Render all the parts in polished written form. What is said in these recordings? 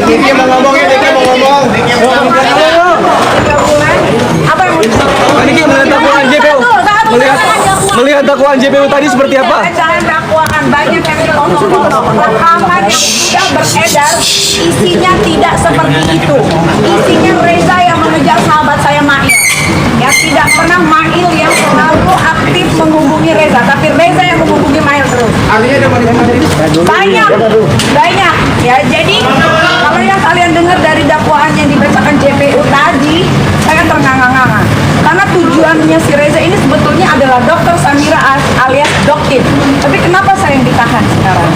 Diki mau ngomong. Apa yang Niki melihat dakwaan JPU. Melihat dakwaan JPU tadi seperti apa? Jangan dakwaan, banyak yang rekaman yang sudah beredar isinya tidak seperti itu. Isinya Reza yang mengejar sahabat saya Mail. Ya, tidak pernah Mail yang selalu aktif menghubungi Reza, tapi Reza yang menghubungi Mail terus. Artinya ada manipulasi. Banyak ya. Jadi kalau yang kalian dengar dari dakwaan yang dibacakan JPU tadi, saya ternganga-nganga karena tujuannya si Reza ini sebetulnya adalah Dr. Samira alias Doktin. Tapi kenapa saya yang ditahan sekarang?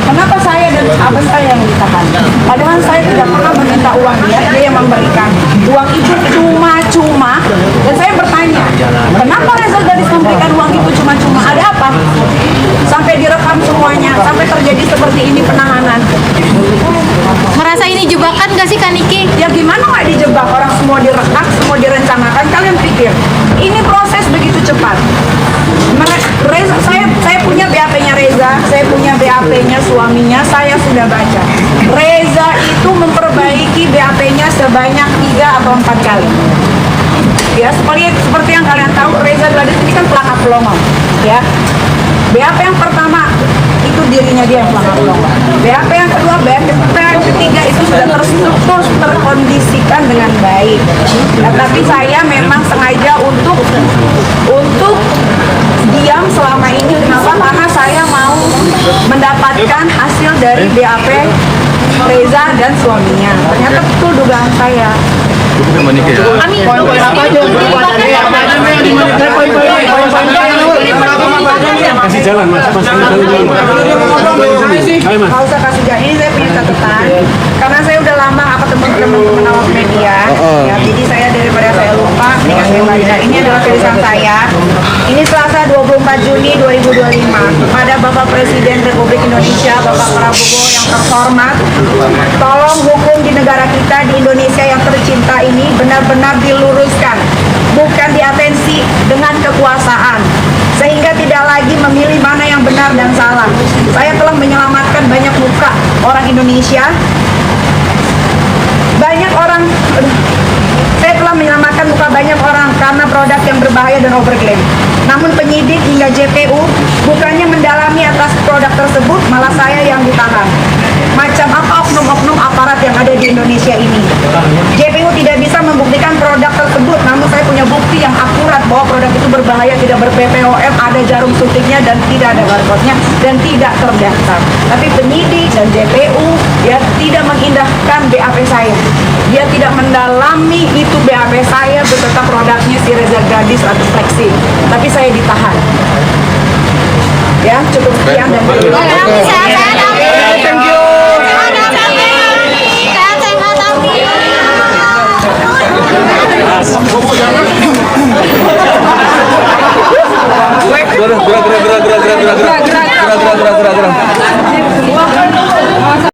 Kenapa saya dan sahabat saya yang ditahan? Padahal saya tidak pernah meminta uang dia yang memberikan. Uang itu cuma-cuma. Dan saya bertanya, kenapa Reza Gadis memberikan uang itu cuma-cuma? Ada apa? Sampai direkam semuanya, sampai terjadi seperti ini penahanan. Merasa ini jebakan gak sih Kak Niki? Ya gimana nggak dijebak? Orang semua direkam, semua direncanakan. Kalian pikir ini proses begitu cepat? Reza, saya punya BAP-nya Reza, saya punya BAP-nya suaminya, saya sudah baca. Reza itu memperbaiki BAP-nya sebanyak 3 atau 4 kali. Ya, seperti yang kalian tahu, Reza Gadis ini kan pelanggar pelongong, ya. BAP yang pertama itu dirinya dia yang pelanggar pelongong. BAP yang kedua, BAP yang ketiga itu sudah terstruktur, terkondisikan dengan baik. Nah, tapi saya memang sengaja untuk diam selama ini. Kenapa? Karena saya mau mendapatkan hasil dari BAP Reza dan suaminya. Ternyata betul dugaan saya. Amin. Poin-poin apa aja? Kasih jalan, Mas. Nggak usah kasih jalan. Ini saya punya catatan. Karena saya udah lama ketemu teman-teman awak media. Ya, jadi saya daripada saya lupa, saya baca. Ini adalah tulisan saya. Ini Selasa 24 Juni 2025 kepada Bapak Presiden Republik Indonesia, Bapak Prabowo yang terhormat. Tolong hukum di negara kita, di Indonesia yang tercinta ini benar-benar diluruskan, bukan diatensi dengan kekuasaan, sehingga tidak lagi memilih mana yang benar dan salah. Saya telah menyelamatkan banyak muka orang Indonesia. Saya telah menyelamatkan muka banyak orang karena produk yang berbahaya dan overklaim. Namun penyidik hingga JPU bukannya mendalami atas produk tersebut, malah saya yang ditahan. Macam apa oknum-oknum aparat yang ada di Indonesia ini? JPU tidak bisa membuktikan produk tersebut, namun saya punya bukti yang akurat bahwa produk itu berbahaya, tidak ber-BPOM, ada jarum suntiknya dan tidak ada barcode-nya dan tidak terdaftar. Tapi penyidik dan JPU ya tidak mengindahkan BAP saya. Dia tidak mendalami itu BAP saya beserta produknya si Reza Gadis atau Flexi. Tapi saya ditahan. Ya, cukup sekian dan terima kasih.